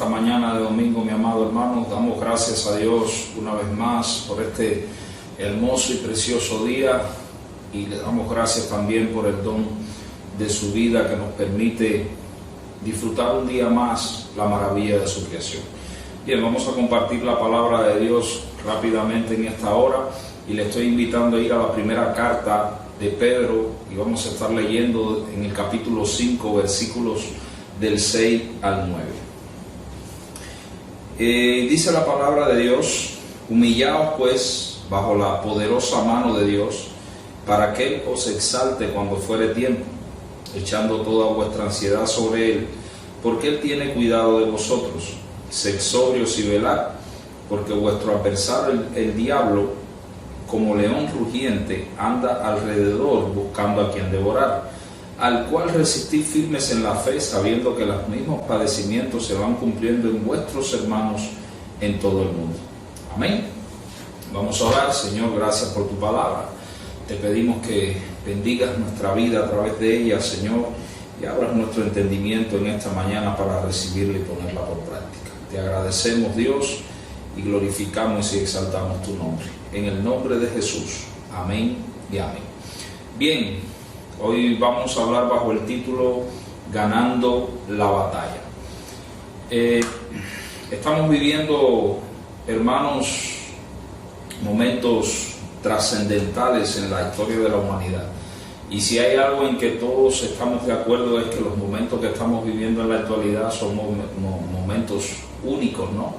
esta mañana de domingo, mi amado hermano. Damos gracias a Dios una vez más por este hermoso y precioso día, y le damos gracias también por el don de su vida que nos permite disfrutar un día más la maravilla de su creación. Bien, vamos a compartir la palabra de Dios rápidamente en esta hora, y le estoy invitando a ir a la primera carta de Pedro, y vamos a estar leyendo en el capítulo 5, versículos del 6 al 9. Dice la palabra de Dios: humillaos pues bajo la poderosa mano de Dios, para que Él os exalte cuando fuere tiempo, echando toda vuestra ansiedad sobre Él, porque Él tiene cuidado de vosotros. Sed sobrios y velad, porque vuestro adversario el diablo, como león rugiente, anda alrededor buscando a quien devorar, al cual resistid firmes en la fe, sabiendo que los mismos padecimientos se van cumpliendo en vuestros hermanos en todo el mundo. Amén. Vamos a orar. Señor, gracias por tu palabra. Te pedimos que bendigas nuestra vida a través de ella, Señor, y abras nuestro entendimiento en esta mañana para recibirla y ponerla por práctica. Te agradecemos, Dios, y glorificamos y exaltamos tu nombre. En el nombre de Jesús. Amén y amén. Bien, hoy vamos a hablar bajo el título Ganando la batalla. Estamos viviendo, hermanos, momentos trascendentales en la historia de la humanidad. Y si hay algo en que todos estamos de acuerdo, es que los momentos que estamos viviendo en la actualidad son momentos únicos, ¿no?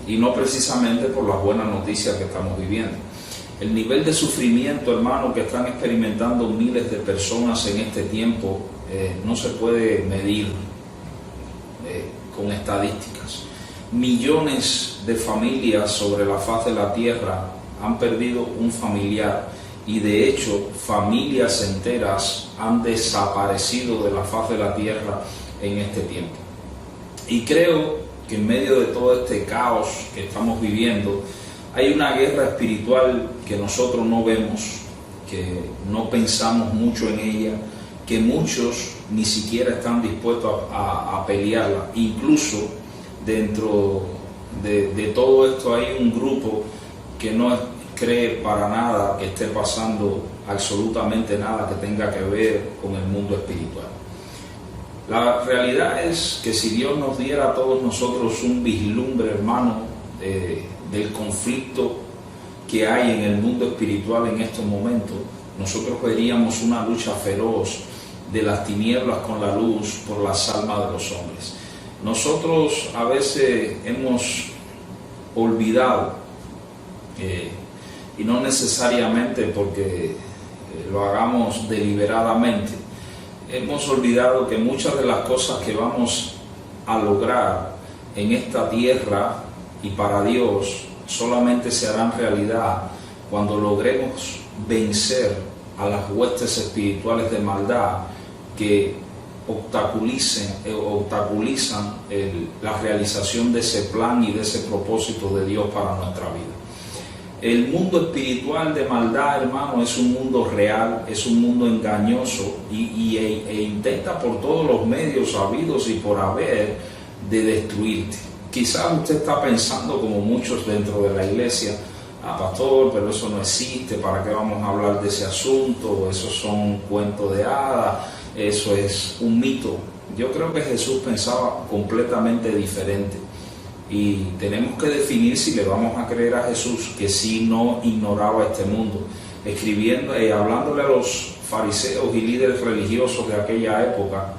Y no precisamente por las buenas noticias que estamos viviendo. El nivel de sufrimiento, hermano, que están experimentando miles de personas en este tiempo no se puede medir con estadísticas. Millones de familias sobre la faz de la tierra han perdido un familiar, y de hecho familias enteras han desaparecido de la faz de la tierra en este tiempo. Y creo que en medio de todo este caos que estamos viviendo hay una guerra espiritual que nosotros no vemos, que no pensamos mucho en ella, que muchos ni siquiera están dispuestos a pelearla. Incluso dentro de todo esto hay un grupo que no cree para nada que esté pasando absolutamente nada que tenga que ver con el mundo espiritual. La realidad es que si Dios nos diera a todos nosotros un vislumbre, hermano, del conflicto que hay en el mundo espiritual en estos momentos, nosotros veríamos una lucha feroz de las tinieblas con la luz por las almas de los hombres. Nosotros a veces hemos olvidado, y no necesariamente porque lo hagamos deliberadamente, hemos olvidado que muchas de las cosas que vamos a lograr en esta tierra y para Dios solamente se harán realidad cuando logremos vencer a las huestes espirituales de maldad que obstaculizan la realización de ese plan y de ese propósito de Dios para nuestra vida. El mundo espiritual de maldad, hermano, es un mundo real, es un mundo engañoso e intenta por todos los medios habidos y por haber de destruirte. Quizás usted está pensando, como muchos dentro de la iglesia: pastor, pero eso no existe, ¿para qué vamos a hablar de ese asunto? Eso son cuentos de hadas, eso es un mito. Yo creo que Jesús pensaba completamente diferente. Y tenemos que definir si le vamos a creer a Jesús, que sí no ignoraba este mundo. Hablándole a los fariseos y líderes religiosos de aquella época,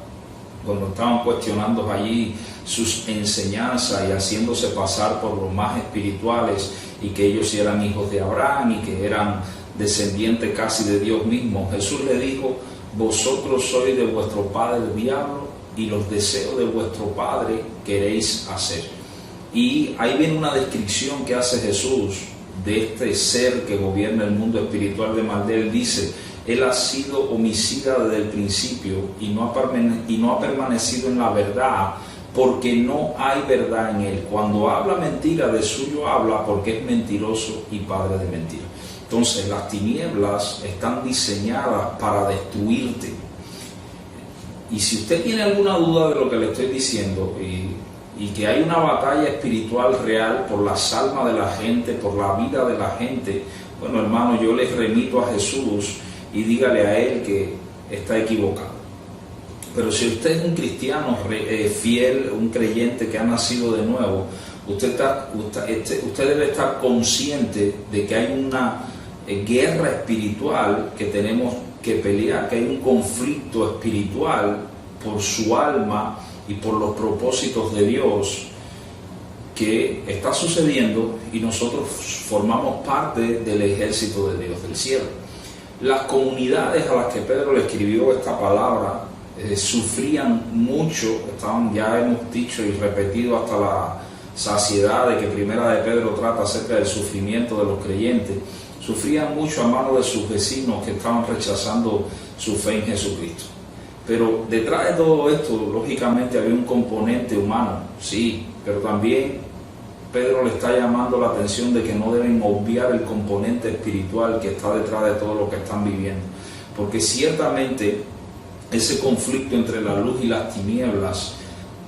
cuando estaban cuestionando allí sus enseñanzas y haciéndose pasar por los más espirituales, y que ellos eran hijos de Abraham y que eran descendientes casi de Dios mismo, Jesús le dijo: vosotros sois de vuestro padre el diablo, y los deseos de vuestro padre queréis hacer. Y ahí viene una descripción que hace Jesús de este ser que gobierna el mundo espiritual de maldad. Él dice: Él ha sido homicida desde el principio y no ha permanecido en la verdad, porque no hay verdad en Él. Cuando habla mentira, de suyo habla, porque es mentiroso y padre de mentira. Entonces, las tinieblas están diseñadas para destruirte. Y si usted tiene alguna duda de lo que le estoy diciendo y que hay una batalla espiritual real por las almas de la gente, por la vida de la gente, bueno, hermano, yo les remito a Jesús y dígale a Él que está equivocado. Pero si usted es un cristiano fiel, un creyente que ha nacido de nuevo, usted debe estar consciente de que hay una guerra espiritual que tenemos que pelear, que hay un conflicto espiritual por su alma y por los propósitos de Dios que está sucediendo, y nosotros formamos parte del ejército de Dios del cielo. Las comunidades a las que Pedro le escribió esta palabra sufrían mucho, ya hemos dicho y repetido hasta la saciedad de que Primera de Pedro trata acerca del sufrimiento de los creyentes. Sufrían mucho a manos de sus vecinos que estaban rechazando su fe en Jesucristo. Pero detrás de todo esto, lógicamente, había un componente humano, sí, pero también Pedro le está llamando la atención de que no deben obviar el componente espiritual que está detrás de todo lo que están viviendo. Porque ciertamente ese conflicto entre la luz y las tinieblas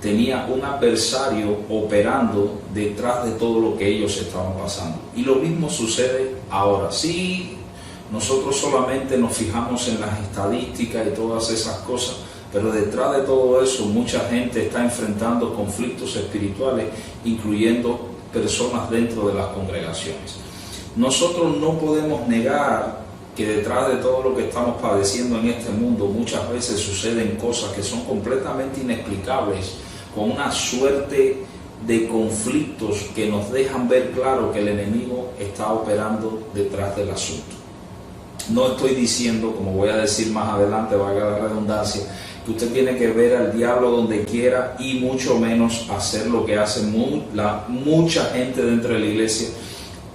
tenía un adversario operando detrás de todo lo que ellos estaban pasando. Y lo mismo sucede ahora. Sí, nosotros solamente nos fijamos en las estadísticas y todas esas cosas, pero detrás de todo eso mucha gente está enfrentando conflictos espirituales, incluyendo personas dentro de las congregaciones. Nosotros no podemos negar que detrás de todo lo que estamos padeciendo en este mundo muchas veces suceden cosas que son completamente inexplicables, con una suerte de conflictos que nos dejan ver claro que el enemigo está operando detrás del asunto. No estoy diciendo, como voy a decir más adelante, valga la redundancia, que usted tiene que ver al diablo donde quiera y mucho menos hacer lo que hace mucha gente dentro de la iglesia,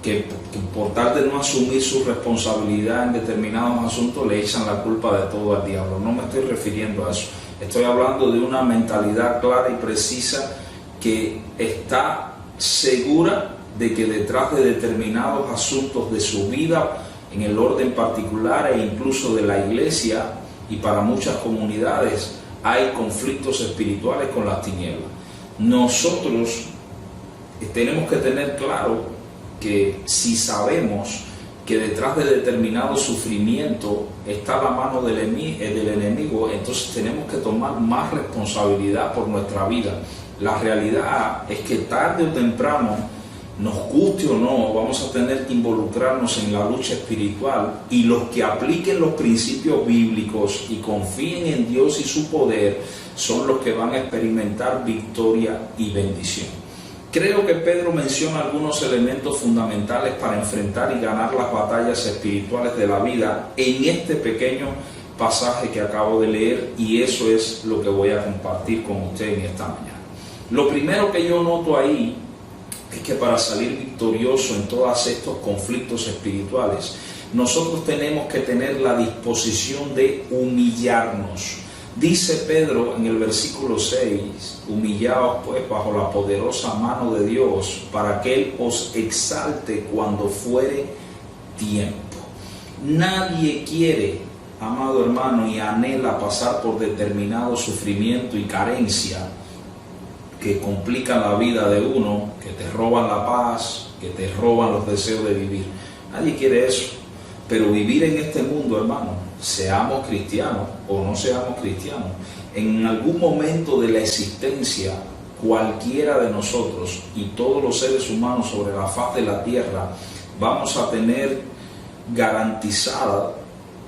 que por tal de no asumir su responsabilidad en determinados asuntos le echan la culpa de todo al diablo. No me estoy refiriendo a eso. Estoy hablando de una mentalidad clara y precisa que está segura de que detrás de determinados asuntos de su vida, en el orden particular e incluso de la iglesia y para muchas comunidades, hay conflictos espirituales con las tinieblas. Nosotros tenemos que tener claro que si sabemos que detrás de determinado sufrimiento está la mano del enemigo, entonces tenemos que tomar más responsabilidad por nuestra vida. La realidad es que tarde o temprano, nos guste o no, vamos a tener que involucrarnos en la lucha espiritual, y los que apliquen los principios bíblicos y confíen en Dios y su poder son los que van a experimentar victoria y bendición. Creo que Pedro menciona algunos elementos fundamentales para enfrentar y ganar las batallas espirituales de la vida en este pequeño pasaje que acabo de leer, y eso es lo que voy a compartir con usted en esta mañana. Lo primero que yo noto ahí es que para salir victorioso en todos estos conflictos espirituales, nosotros tenemos que tener la disposición de humillarnos. Dice Pedro en el versículo 6, humillaos pues bajo la poderosa mano de Dios, para que Él os exalte cuando fuere tiempo. Nadie quiere, amado hermano, y anhela pasar por determinado sufrimiento y carencia que complican la vida de uno, que te roban la paz, que te roban los deseos de vivir. Nadie quiere eso. Pero vivir en este mundo, hermano, seamos cristianos o no seamos cristianos, en algún momento de la existencia, cualquiera de nosotros y todos los seres humanos sobre la faz de la tierra, vamos a tener garantizada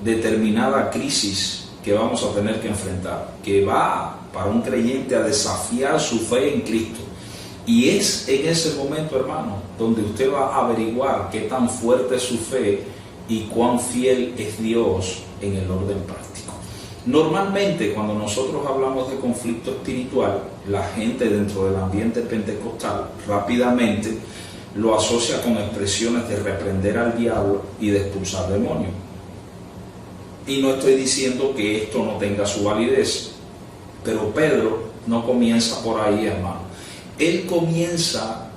determinada crisis que vamos a tener que enfrentar, que va para un creyente a desafiar su fe en Cristo. Y es en ese momento, hermano, donde usted va a averiguar qué tan fuerte es su fe y cuán fiel es Dios en el orden práctico. Normalmente, cuando nosotros hablamos de conflicto espiritual, la gente dentro del ambiente pentecostal rápidamente lo asocia con expresiones de reprender al diablo y de expulsar demonios. Y no estoy diciendo que esto no tenga su validez, pero Pedro no comienza por ahí, hermano. Él comienza,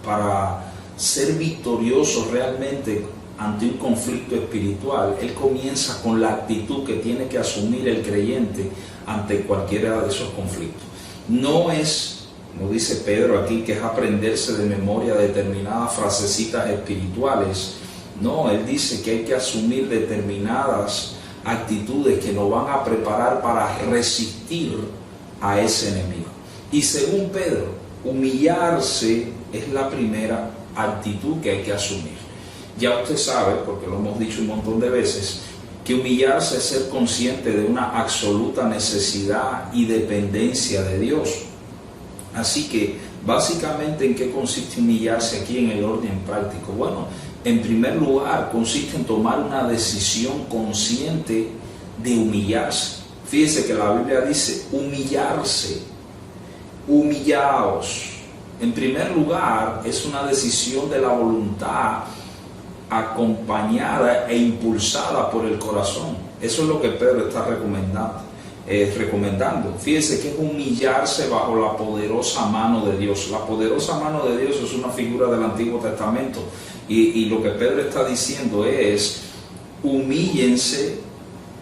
para ser victorioso realmente ante un conflicto espiritual, él comienza con la actitud que tiene que asumir el creyente ante cualquiera de esos conflictos. No es, como dice Pedro aquí, que es aprenderse de memoria determinadas frasecitas espirituales. No, él dice que hay que asumir determinadas actitudes que nos van a preparar para resistir a ese enemigo. Y según Pedro, humillarse es la primera actitud que hay que asumir. Ya usted sabe, porque lo hemos dicho un montón de veces, que humillarse es ser consciente de una absoluta necesidad y dependencia de Dios. Así que, básicamente, ¿en qué consiste humillarse aquí en el orden práctico? Bueno, en primer lugar, consiste en tomar una decisión consciente de humillarse. Fíjese que la Biblia dice humillarse, humillaos. En primer lugar, es una decisión de la voluntad acompañada e impulsada por el corazón. Eso es lo que Pedro está recomendando. Fíjese que es humillarse bajo la poderosa mano de Dios. La poderosa mano de Dios es una figura del Antiguo Testamento. Y lo que Pedro está diciendo es, humíllense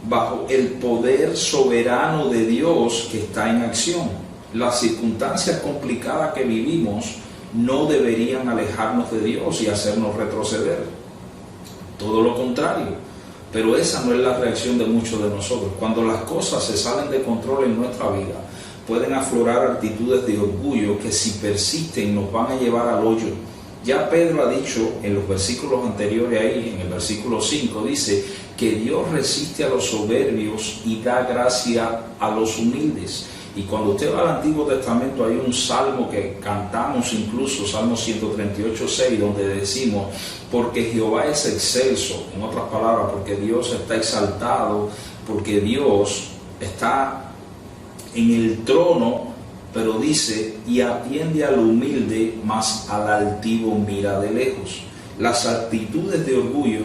bajo el poder soberano de Dios que está en acción. Las circunstancias complicadas que vivimos no deberían alejarnos de Dios y hacernos retroceder. Todo lo contrario. Pero esa no es la reacción de muchos de nosotros. Cuando las cosas se salen de control en nuestra vida, pueden aflorar actitudes de orgullo que, si persisten, nos van a llevar al hoyo. Ya Pedro ha dicho en los versículos anteriores ahí, en el versículo 5, dice que Dios resiste a los soberbios y da gracia a los humildes. Y cuando usted va al Antiguo Testamento, hay un salmo que cantamos incluso, Salmo 138:6, donde decimos, porque Jehová es excelso, en otras palabras, porque Dios está exaltado, porque Dios está en el trono, pero dice, y atiende al humilde, mas al altivo mira de lejos. Las actitudes de orgullo,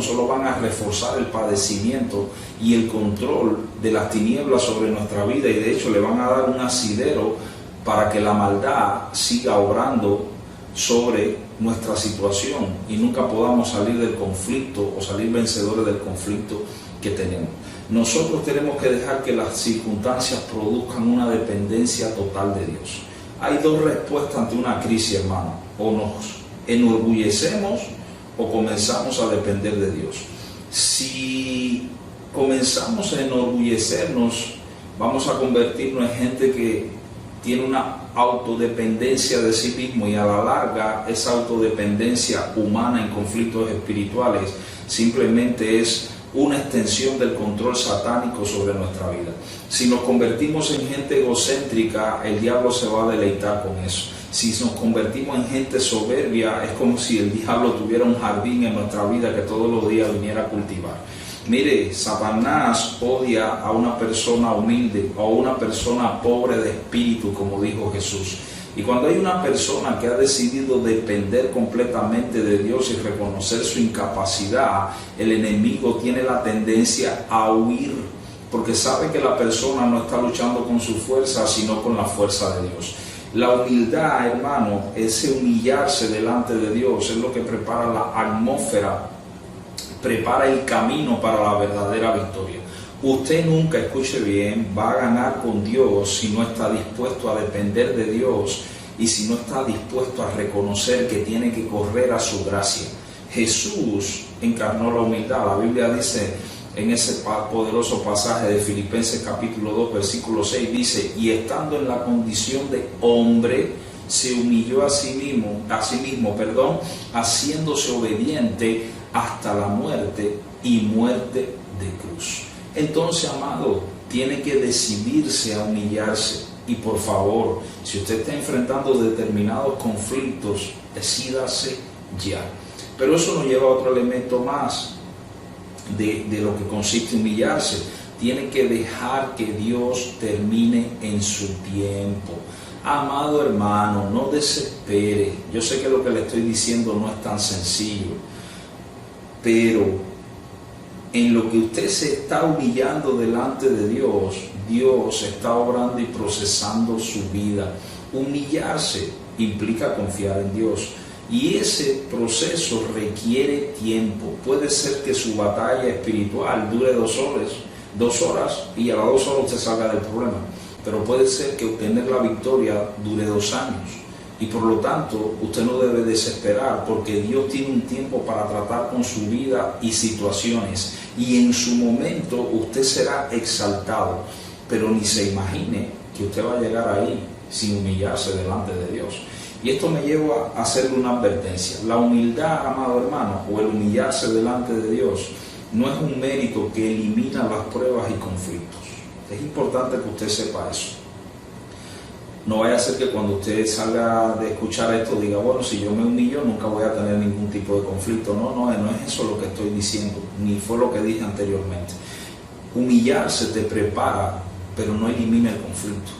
solo van a reforzar el padecimiento y el control de las tinieblas sobre nuestra vida, y de hecho le van a dar un asidero para que la maldad siga obrando sobre nuestra situación y nunca podamos salir del conflicto o salir vencedores del conflicto que tenemos. Nosotros tenemos que dejar que las circunstancias produzcan una dependencia total de Dios. Hay dos respuestas ante una crisis, hermano: o nos enorgullecemos o comenzamos a depender de Dios. Si comenzamos a enorgullecernos, vamos a convertirnos en gente que tiene una autodependencia de sí mismo, y a la larga esa autodependencia humana en conflictos espirituales simplemente es una extensión del control satánico sobre nuestra vida. Si nos convertimos en gente egocéntrica, el diablo se va a deleitar con eso. Si nos convertimos en gente soberbia, es como si el diablo tuviera un jardín en nuestra vida que todos los días viniera a cultivar. Mire, Satanás odia a una persona humilde o a una persona pobre de espíritu, como dijo Jesús. Y cuando hay una persona que ha decidido depender completamente de Dios y reconocer su incapacidad, el enemigo tiene la tendencia a huir, porque sabe que la persona no está luchando con su fuerza, sino con la fuerza de Dios. La humildad, hermano, ese humillarse delante de Dios, es lo que prepara la atmósfera, prepara el camino para la verdadera victoria. Usted nunca, escuche bien, va a ganar con Dios si no está dispuesto a depender de Dios y si no está dispuesto a reconocer que tiene que correr a su gracia. Jesús encarnó la humildad. La Biblia dice en ese poderoso pasaje de Filipenses capítulo 2, versículo 6, dice, y estando en la condición de hombre, se humilló a sí mismo, haciéndose obediente hasta la muerte y muerte de cruz. Entonces, amado, tiene que decidirse a humillarse. Y por favor, si usted está enfrentando determinados conflictos, decídase ya. Pero eso nos lleva a otro elemento más de lo que consiste en humillarse. Tiene que dejar que Dios termine en su tiempo. Amado hermano, no desespere. Yo sé que lo que le estoy diciendo no es tan sencillo, pero en lo que usted se está humillando delante de Dios, Dios está obrando y procesando su vida. Humillarse implica confiar en Dios, y ese proceso requiere tiempo. Puede ser que su batalla espiritual dure 2 horas, 2 horas y a las 2 horas usted salga del problema. Pero puede ser que obtener la victoria dure 2 años. Y por lo tanto, usted no debe desesperar, porque Dios tiene un tiempo para tratar con su vida y situaciones. Y en su momento usted será exaltado. Pero ni se imagine que usted va a llegar ahí sin humillarse delante de Dios. Y esto me lleva a hacerle una advertencia. La humildad, amado hermano, o el humillarse delante de Dios, no es un mérito que elimina las pruebas y conflictos. Es importante que usted sepa eso. No vaya a ser que cuando usted salga de escuchar esto diga, bueno, si yo me humillo nunca voy a tener ningún tipo de conflicto. No es eso lo que estoy diciendo, ni fue lo que dije anteriormente. Humillarse te prepara, pero no elimina el conflicto.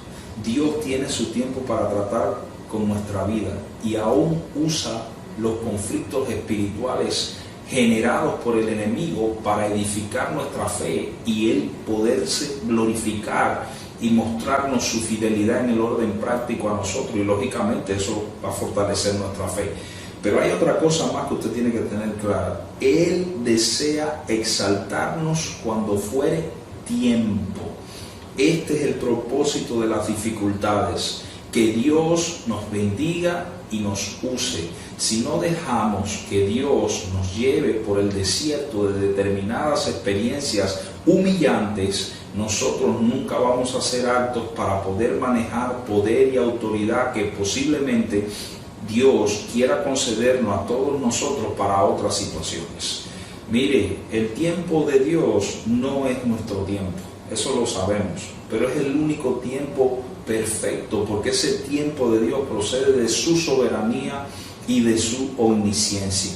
Dios tiene su tiempo para tratar con nuestra vida y aún usa los conflictos espirituales generados por el enemigo para edificar nuestra fe y él poderse glorificar y mostrarnos su fidelidad en el orden práctico a nosotros, y lógicamente eso va a fortalecer nuestra fe. Pero hay otra cosa más que usted tiene que tener clara. Él desea exaltarnos cuando fuere tiempo. Este es el propósito de las dificultades, que Dios nos bendiga y nos use. Si no dejamos que Dios nos lleve por el desierto de determinadas experiencias humillantes, nosotros nunca vamos a ser aptos para poder manejar poder y autoridad que posiblemente Dios quiera concedernos a todos nosotros para otras situaciones. Mire, el tiempo de Dios no es nuestro tiempo, eso lo sabemos, pero es el único tiempo perfecto, porque ese tiempo de Dios procede de su soberanía y de su omnisciencia.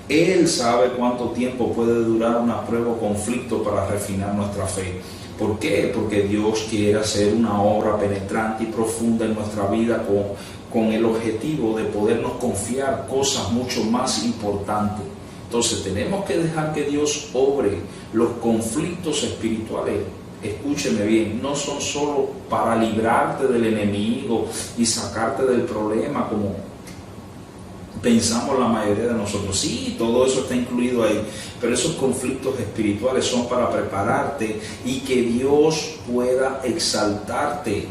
Él sabe cuánto tiempo puede durar una prueba o conflicto para refinar nuestra fe. ¿Por qué? Porque Dios quiere hacer una obra penetrante y profunda en nuestra vida con el objetivo de podernos confiar cosas mucho más importantes. Entonces tenemos que dejar que Dios obre. Los conflictos espirituales, escúcheme bien, no son solo para librarte del enemigo y sacarte del problema como pensamos la mayoría de nosotros. Sí, todo eso está incluido ahí, pero esos conflictos espirituales son para prepararte y que Dios pueda exaltarte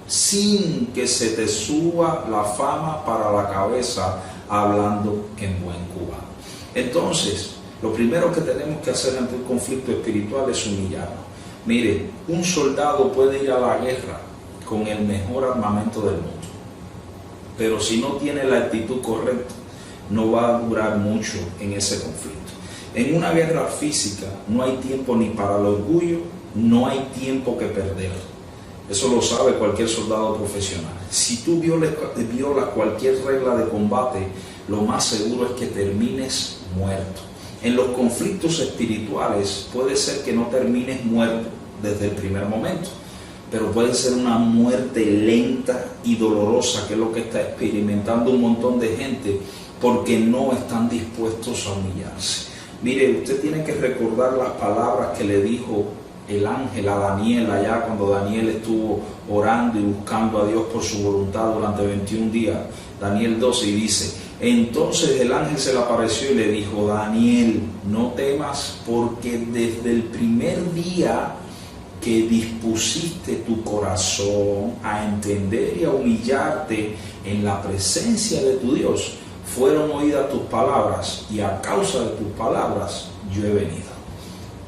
sin que se te suba la fama para la cabeza, hablando en buen cubano. Entonces, lo primero que tenemos que hacer ante un conflicto espiritual es humillarnos. Mire, un soldado puede ir a la guerra con el mejor armamento del mundo, pero si no tiene la actitud correcta, no va a durar mucho en ese conflicto. En una guerra física no hay tiempo ni para el orgullo, no hay tiempo que perder. Eso lo sabe cualquier soldado profesional. Si tú violas cualquier regla de combate, lo más seguro es que termines muerto. En los conflictos espirituales puede ser que no termines muerto desde el primer momento, pero puede ser una muerte lenta y dolorosa, que es lo que está experimentando un montón de gente, porque no están dispuestos a humillarse. Mire, usted tiene que recordar las palabras que le dijo el ángel a Daniel allá cuando Daniel estuvo orando y buscando a Dios por su voluntad durante 21 días. Daniel 12, y dice: entonces el ángel se le apareció y le dijo: Daniel, no temas, porque desde el primer día que dispusiste tu corazón a entender y a humillarte en la presencia de tu Dios, fueron oídas tus palabras, y a causa de tus palabras yo he venido.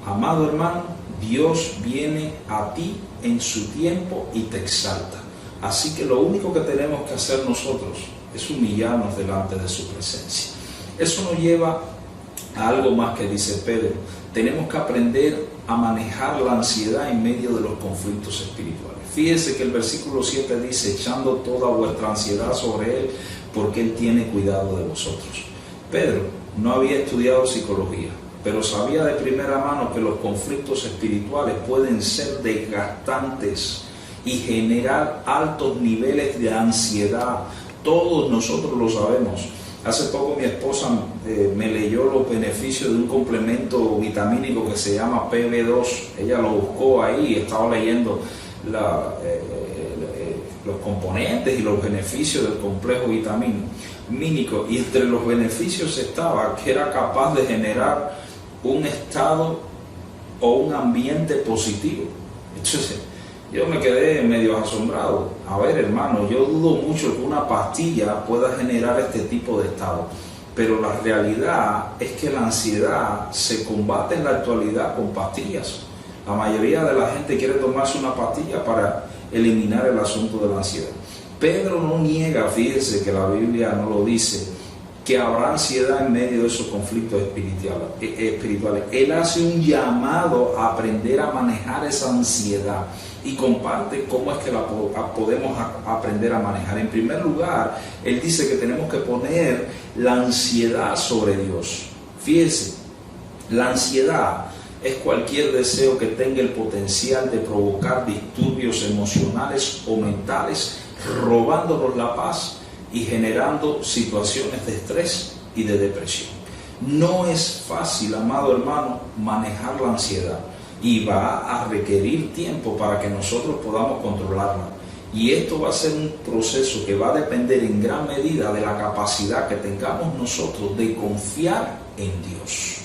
Amado hermano, Dios viene a ti en su tiempo y te exalta. Así que lo único que tenemos que hacer nosotros es humillarnos delante de su presencia. Eso nos lleva a algo más que dice Pedro. Tenemos que aprender a manejar la ansiedad en medio de los conflictos espirituales. Fíjese que el versículo 7 dice: echando toda vuestra ansiedad sobre Él, porque Él tiene cuidado de vosotros. Pedro no había estudiado psicología, pero sabía de primera mano que los conflictos espirituales pueden ser desgastantes y generar altos niveles de ansiedad. Todos nosotros lo sabemos. Hace poco mi esposa me leyó los beneficios de un complemento vitamínico que se llama PB2. Ella lo buscó ahí y estaba leyendo los componentes y los beneficios del complejo vitamínico. Y entre los beneficios estaba que era capaz de generar un estado o un ambiente positivo. Entonces, yo me quedé medio asombrado. A ver, hermano, yo dudo mucho que una pastilla pueda generar este tipo de estado. Pero la realidad es que la ansiedad se combate en la actualidad con pastillas. La mayoría de la gente quiere tomarse una pastilla para eliminar el asunto de la ansiedad. Pedro no niega, fíjense que la Biblia no lo dice, que habrá ansiedad en medio de esos conflictos espirituales. Él hace un llamado a aprender a manejar esa ansiedad y comparte cómo es que la podemos aprender a manejar. En primer lugar, él dice que tenemos que poner la ansiedad sobre Dios. Fíjense, la ansiedad es cualquier deseo que tenga el potencial de provocar disturbios emocionales o mentales, robándonos la paz y generando situaciones de estrés y de depresión. No es fácil, amado hermano, manejar la ansiedad y va a requerir tiempo para que nosotros podamos controlarla. Y esto va a ser un proceso que va a depender en gran medida de la capacidad que tengamos nosotros de confiar en Dios.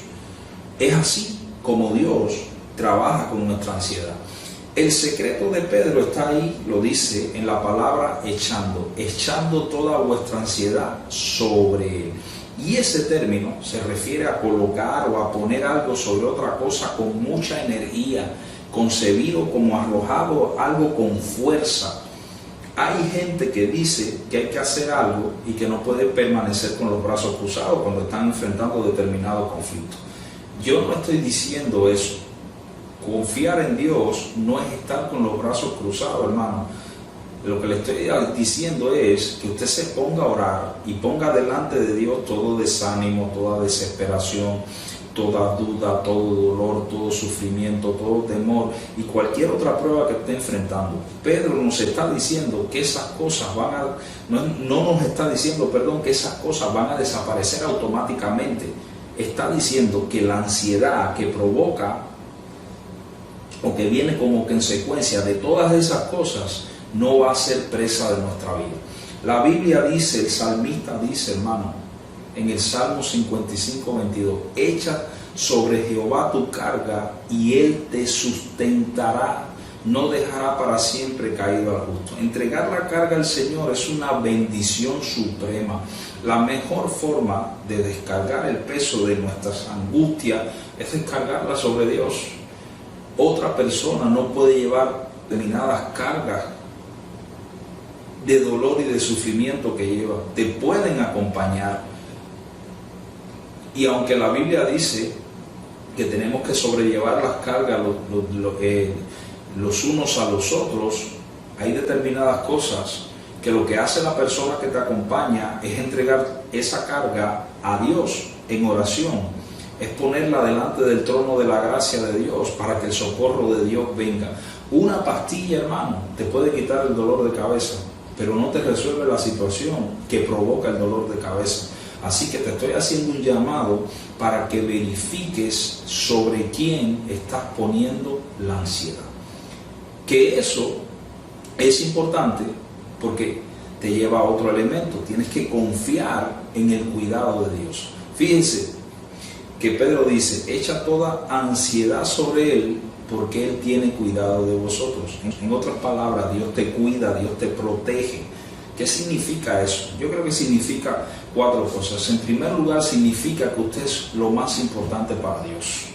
Es así como Dios trabaja con nuestra ansiedad. El secreto de Pedro está ahí, lo dice en la palabra echando toda vuestra ansiedad sobre Él. Y ese término se refiere a colocar o a poner algo sobre otra cosa con mucha energía, concebido como arrojado algo con fuerza. Hay gente que dice que hay que hacer algo y que no puede permanecer con los brazos cruzados cuando están enfrentando determinados conflictos. Yo no estoy diciendo eso. Confiar en Dios no es estar con los brazos cruzados, hermano. Lo que le estoy diciendo es que usted se ponga a orar y ponga delante de Dios todo desánimo, toda desesperación, toda duda, todo dolor, todo sufrimiento, todo temor y cualquier otra prueba que esté enfrentando. Pedro nos está diciendo que esas cosas no nos está diciendo, que esas cosas van a desaparecer automáticamente. Está diciendo que la ansiedad que provoca o que viene como consecuencia de todas esas cosas no va a ser presa de nuestra vida. La Biblia dice, el salmista dice, hermano, en el Salmo 55:22, echa sobre Jehová tu carga y Él te sustentará, no dejará para siempre caído al justo. Entregar la carga al Señor es una bendición suprema. La mejor forma de descargar el peso de nuestras angustias es descargarla sobre Dios. Otra persona no puede llevar determinadas cargas de dolor y de sufrimiento que lleva. Te pueden acompañar. Y aunque la Biblia dice que tenemos que sobrellevar las cargas los unos a los otros, hay determinadas cosas que lo que hace la persona que te acompaña es entregar esa carga a Dios en oración, es ponerla delante del trono de la gracia de Dios para que el socorro de Dios venga. Una pastilla, hermano, te puede quitar el dolor de cabeza, pero no te resuelve la situación que provoca el dolor de cabeza. Así que te estoy haciendo un llamado para que verifiques sobre quién estás poniendo la ansiedad. Que eso es importante porque te lleva a otro elemento. Tienes que confiar en el cuidado de Dios. Fíjense que Pedro dice, echa toda ansiedad sobre Él porque Él tiene cuidado de vosotros. En otras palabras, Dios te cuida, Dios te protege. ¿Qué significa eso? Yo creo que significa 4 cosas. En primer lugar, significa que usted es lo más importante para Dios.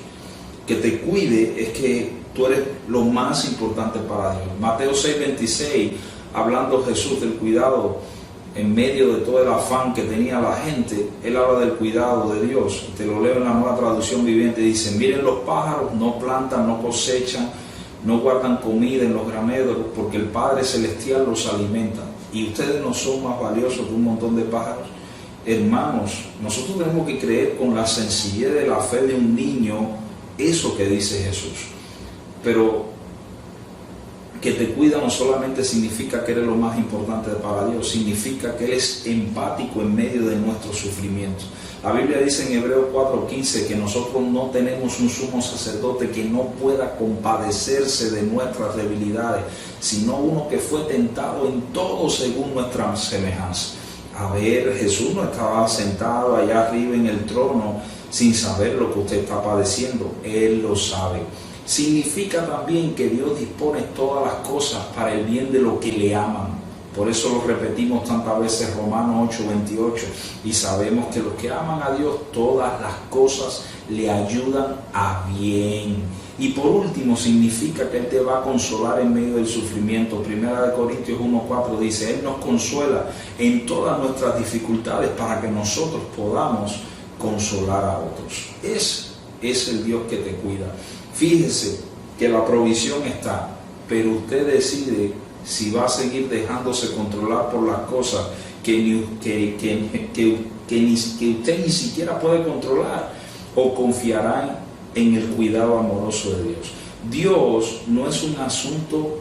Que te cuide es que tú eres lo más importante para Dios. Mateo 6:26, hablando Jesús del cuidado en medio de todo el afán que tenía la gente, Él habla del cuidado de Dios. Te lo leo en la Nueva Traducción Viviente. Dice, miren los pájaros, no plantan, no cosechan, no guardan comida en los graneros, porque el Padre Celestial los alimenta. Y ustedes no son más valiosos que un montón de pájaros. Hermanos, nosotros tenemos que creer con la sencillez de la fe de un niño eso que dice Jesús. Pero que te cuida no solamente significa que eres lo más importante para Dios, significa que Él es empático en medio de nuestros sufrimientos. La Biblia dice en Hebreos 4:15 que nosotros no tenemos un sumo sacerdote que no pueda compadecerse de nuestras debilidades, sino uno que fue tentado en todo según nuestra semejanza. A ver, Jesús no estaba sentado allá arriba en el trono sin saber lo que usted está padeciendo. Él lo sabe. significa también que Dios dispone todas las cosas para el bien de los que le aman. Por eso lo repetimos tantas veces, Romanos 8:28, y sabemos que los que aman a Dios, todas las cosas le ayudan a bien. Y por último, significa que Él te va a consolar en medio del sufrimiento. Primera de Corintios 1:4 dice, Él nos consuela en todas nuestras dificultades para que nosotros podamos consolar a otros. Ese es el Dios que te cuida. Fíjese que la provisión está, pero usted decide si va a seguir dejándose controlar por las cosas que usted ni siquiera puede controlar, o confiará en el cuidado amoroso de Dios. Dios no es un asunto,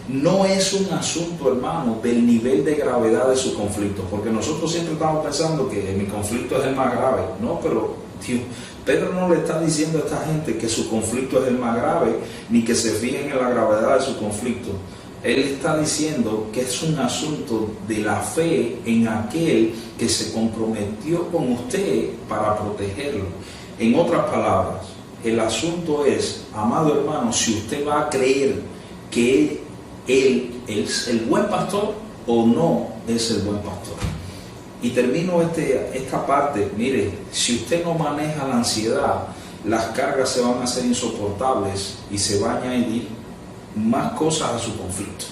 no es un asunto, hermano, del nivel de gravedad de su conflicto, porque nosotros siempre estamos pensando que mi conflicto es el más grave. No, pero Dios, Pedro no le está diciendo a esta gente que su conflicto es el más grave, ni que se fijen en la gravedad de su conflicto. Él está diciendo que es un asunto de la fe en aquel que se comprometió con usted para protegerlo. En otras palabras, el asunto es, amado hermano, si usted va a creer que Él es el buen pastor o no es el buen pastor. Y termino esta parte. Mire, si usted no maneja la ansiedad, las cargas se van a hacer insoportables y se van a añadir más cosas a su conflicto.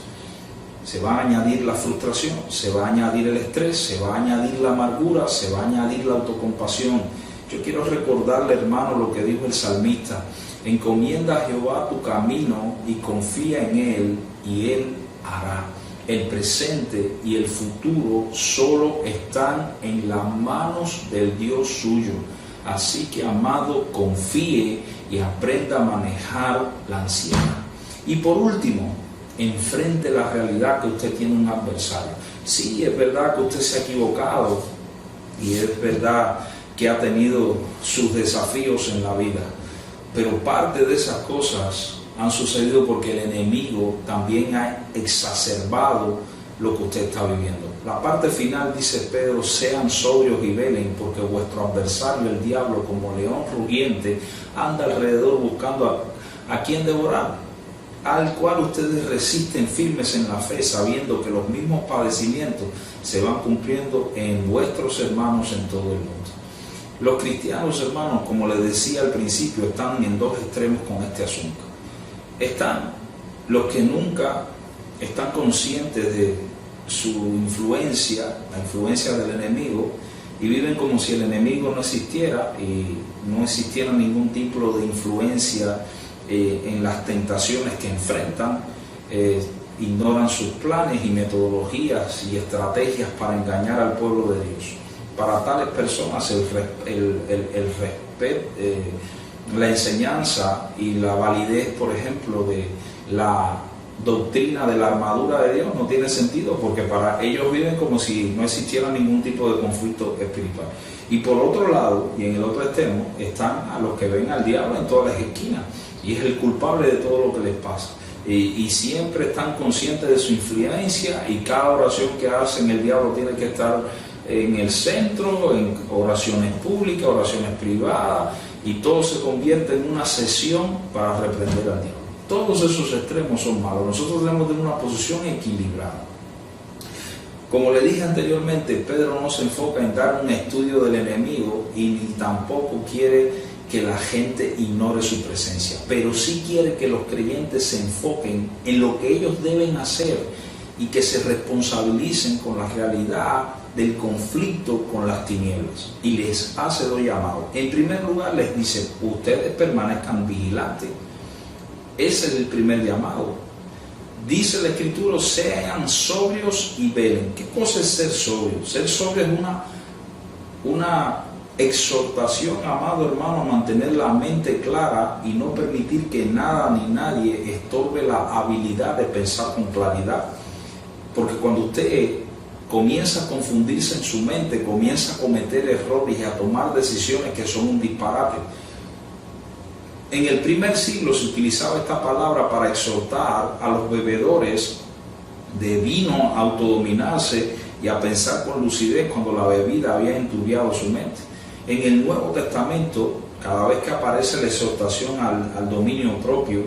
Se va a añadir la frustración, se va a añadir el estrés, se va a añadir la amargura, se va a añadir la autocompasión. Yo quiero recordarle, hermano, lo que dijo el salmista: encomienda a Jehová tu camino y confía en Él, y Él hará. El presente y el futuro solo están en las manos del Dios suyo. Así que, amado, confíe y aprenda a manejar la ansiedad. Y por último, enfrente la realidad que usted tiene un adversario. Sí, es verdad que usted se ha equivocado y es verdad que ha tenido sus desafíos en la vida, pero parte de esas cosas han sucedido porque el enemigo también ha exacerbado lo que usted está viviendo. La parte final dice Pedro: sean sobrios y velen, porque vuestro adversario, el diablo, como león rugiente, anda alrededor buscando a quien devorar, al cual ustedes resisten firmes en la fe, sabiendo que los mismos padecimientos se van cumpliendo en vuestros hermanos en todo el mundo. Los cristianos, hermanos, como les decía al principio, están en dos extremos con este asunto. Están los que nunca están conscientes de su influencia, la influencia del enemigo, y viven como si el enemigo no existiera y no existiera ningún tipo de influencia en las tentaciones que enfrentan. Ignoran sus planes y metodologías y estrategias para engañar al pueblo de Dios. Para tales personas el respeto, la enseñanza y la validez, por ejemplo, de la doctrina de la armadura de Dios no tiene sentido, porque para ellos viven como si no existiera ningún tipo de conflicto espiritual. Y por otro lado, y en el otro extremo, están a los que ven al diablo en todas las esquinas, y es el culpable de todo lo que les pasa. Y siempre están conscientes de su influencia, y cada oración que hacen el diablo tiene que estar en el centro, en oraciones públicas, oraciones privadas, y todo se convierte en una sesión para reprender al diablo. Todos esos extremos son malos. Nosotros debemos tener una posición equilibrada. Como le dije anteriormente, Pedro no se enfoca en dar un estudio del enemigo y ni tampoco quiere que la gente ignore su presencia, pero sí quiere que los creyentes se enfoquen en lo que ellos deben hacer y que se responsabilicen con la realidad del conflicto con las tinieblas. Y les hace dos llamados. En primer lugar, les dice: ustedes permanezcan vigilantes. Ese es el primer llamado. Dice la Escritura: sean sobrios y velen. ¿Qué cosa es ser sobrio? Ser sobrio es una exhortación, amado hermano, a mantener la mente clara y no permitir que nada ni nadie estorbe la habilidad de pensar con claridad. Porque cuando usted comienza a confundirse en su mente, comienza a cometer errores y a tomar decisiones que son un disparate. En el primer siglo se utilizaba esta palabra para exhortar a los bebedores de vino a autodominarse y a pensar con lucidez cuando la bebida había enturbiado su mente. En el Nuevo Testamento cada vez que aparece la exhortación al dominio propio,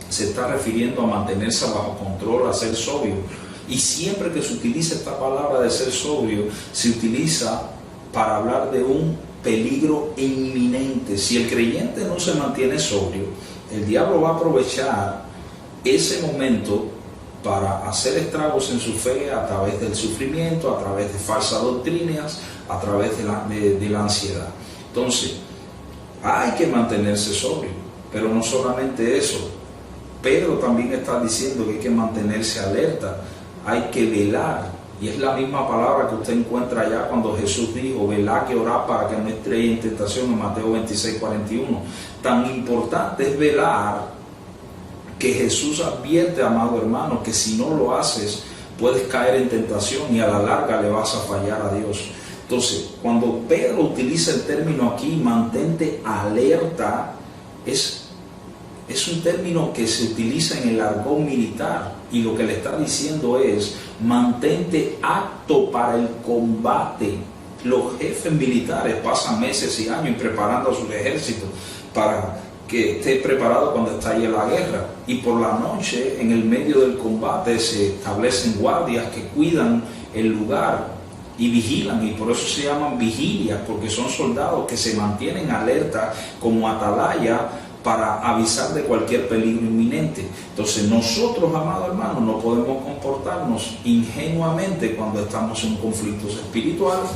se está refiriendo a mantenerse bajo control, a ser sobrio. Y siempre que se utiliza esta palabra de ser sobrio, se utiliza para hablar de un peligro inminente. Si el creyente no se mantiene sobrio, el diablo va a aprovechar ese momento para hacer estragos en su fe a través del sufrimiento, a través de falsas doctrinas, a través de la ansiedad. Entonces, hay que mantenerse sobrio, pero no solamente eso. Pedro también está diciendo que hay que mantenerse alerta, hay que velar, y es la misma palabra que usted encuentra allá cuando Jesús dijo, velad que orad para que no entréis en tentación, en Mateo 26:41. Tan importante es velar que Jesús advierte, amado hermano, que si no lo haces, puedes caer en tentación y a la larga le vas a fallar a Dios. Entonces, cuando Pedro utiliza el término aquí, mantente alerta, es un término que se utiliza en el argot militar, y lo que le está diciendo es, mantente apto para el combate. Los jefes militares pasan meses y años preparando a sus ejércitos para que esté preparado cuando estalle la guerra, y por la noche, en el medio del combate, se establecen guardias que cuidan el lugar y vigilan, y por eso se llaman vigilias, porque son soldados que se mantienen alerta como atalaya para avisar de cualquier peligro inminente. Entonces nosotros, amados hermanos, no podemos comportarnos ingenuamente cuando estamos en conflictos espirituales.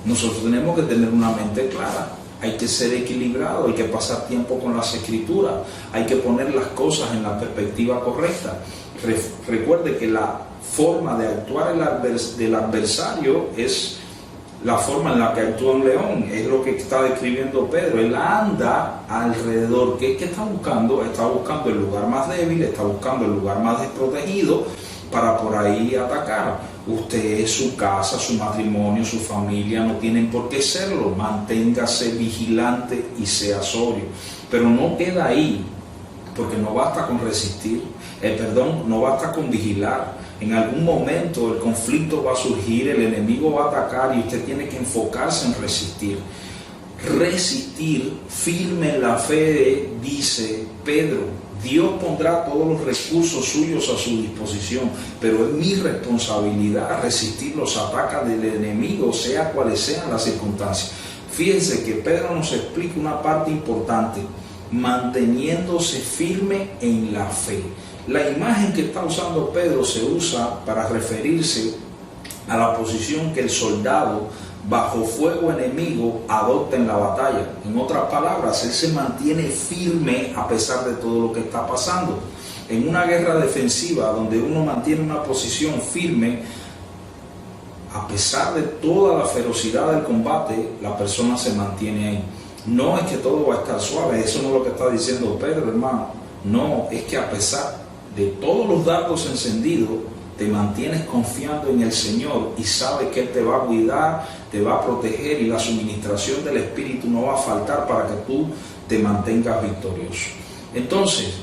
Nosotros tenemos que tener una mente clara, hay que ser equilibrado, hay que pasar tiempo con las escrituras, hay que poner las cosas en la perspectiva correcta. Recuerde que la forma de actuar del adversario es la forma en la que actúa un león, es lo que está describiendo Pedro. Él anda alrededor. ¿Qué está buscando? Está buscando el lugar más débil, está buscando el lugar más desprotegido para por ahí atacar. Usted, su casa, su matrimonio, su familia no tienen por qué serlo. Manténgase vigilante y sea sobrio. Pero no queda ahí, porque no basta con resistir, no basta con vigilar. En algún momento el conflicto va a surgir, el enemigo va a atacar y usted tiene que enfocarse en resistir. Resistir firme en la fe, dice Pedro. Dios pondrá todos los recursos suyos a su disposición, pero es mi responsabilidad resistir los ataques del enemigo, sea cuales sean las circunstancias. Fíjense que Pedro nos explica una parte importante, manteniéndose firme en la fe. La imagen que está usando Pedro se usa para referirse a la posición que el soldado bajo fuego enemigo adopta en la batalla. En otras palabras, él se mantiene firme a pesar de todo lo que está pasando. En una guerra defensiva donde uno mantiene una posición firme, a pesar de toda la ferocidad del combate, la persona se mantiene ahí. No es que todo va a estar suave, eso no es lo que está diciendo Pedro, hermano. No, es que a pesar de todos los dardos encendidos, te mantienes confiando en el Señor y sabes que Él te va a cuidar, te va a proteger, y la suministración del Espíritu no va a faltar para que tú te mantengas victorioso. Entonces,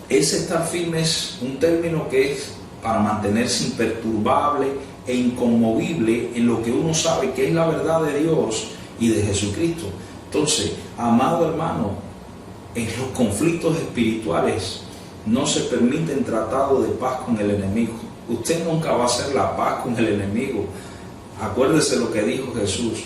ese estar firme es un término que es para mantenerse imperturbable e inconmovible en lo que uno sabe que es la verdad de Dios y de Jesucristo. Entonces, amado hermano, en los conflictos espirituales no se permiten tratados de paz con el enemigo. Usted nunca va a hacer la paz con el enemigo. Acuérdese lo que dijo Jesús.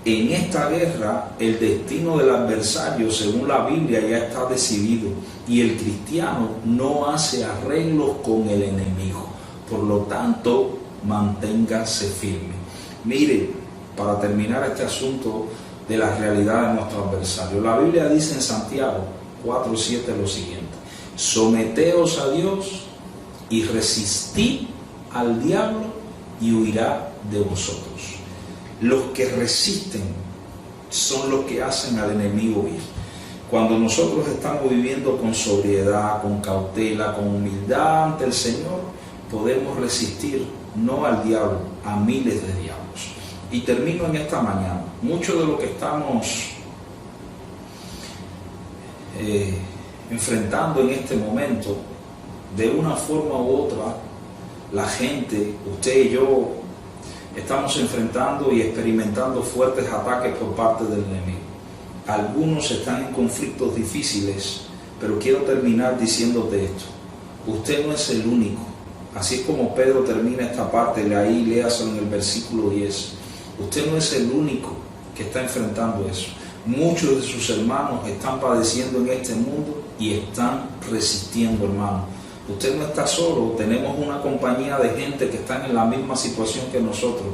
En esta guerra, el destino del adversario, según la Biblia, ya está decidido. Y el cristiano no hace arreglos con el enemigo. Por lo tanto, manténgase firme. Mire, para terminar este asunto de la realidad de nuestro adversario, la Biblia dice en Santiago 4:7 lo siguiente: someteos a Dios y resistid al diablo y huirá de vosotros. Los que resisten son los que hacen al enemigo huir. Cuando nosotros estamos viviendo con sobriedad, con cautela, con humildad ante el Señor, podemos resistir no al diablo, a miles de diablos. Y termino en esta mañana. Mucho de lo que estamos enfrentando en este momento, de una forma u otra, la gente, usted y yo, estamos enfrentando y experimentando fuertes ataques por parte del enemigo. algunos están en conflictos difíciles, pero quiero terminar diciéndote esto. Usted no es el único. Así es como Pedro termina esta parte, ahí léaselo en el versículo 10. Usted no es el único que está enfrentando eso. Muchos de sus hermanos están padeciendo en este mundo y están resistiendo, hermano. Usted no está solo, tenemos una compañía de gente que están en la misma situación que nosotros.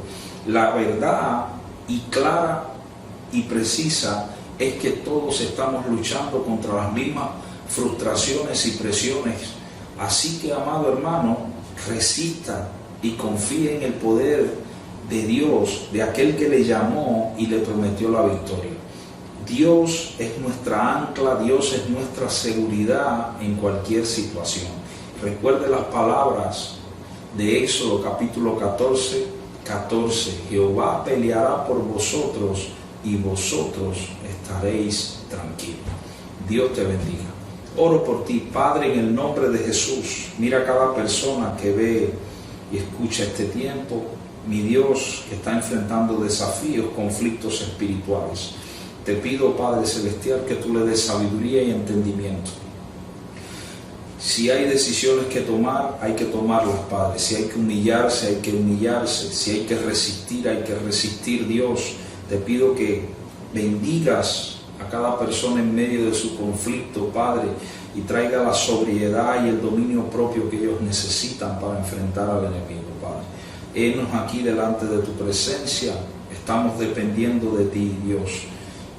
La verdad y clara y precisa es que todos estamos luchando contra las mismas frustraciones y presiones. Así que, amado hermano, resista y confíe en el poder de Dios, de aquel que le llamó y le prometió la victoria. Dios es nuestra ancla, Dios es nuestra seguridad en cualquier situación. Recuerde las palabras de Éxodo capítulo 14, Jehová peleará por vosotros y vosotros estaréis tranquilos. Dios te bendiga. Oro por ti, Padre, en el nombre de Jesús. Mira a cada persona que ve y escucha este tiempo, mi Dios, que está enfrentando desafíos, conflictos espirituales. Te pido, Padre Celestial, que tú le des sabiduría y entendimiento. Si hay decisiones que tomar, hay que tomarlas, Padre. Si hay que humillarse, hay que humillarse. Si hay que resistir, hay que resistir, Dios. Te pido que bendigas a cada persona en medio de su conflicto, Padre, y traiga la sobriedad y el dominio propio que ellos necesitan para enfrentar al enemigo, Padre. Henos aquí delante de tu presencia. Estamos dependiendo de ti, Dios,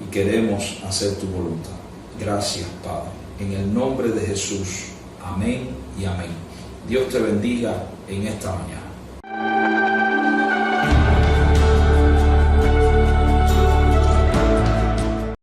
y queremos hacer tu voluntad. Gracias, Padre. En el nombre de Jesús. Amén y amén. Dios te bendiga en esta mañana.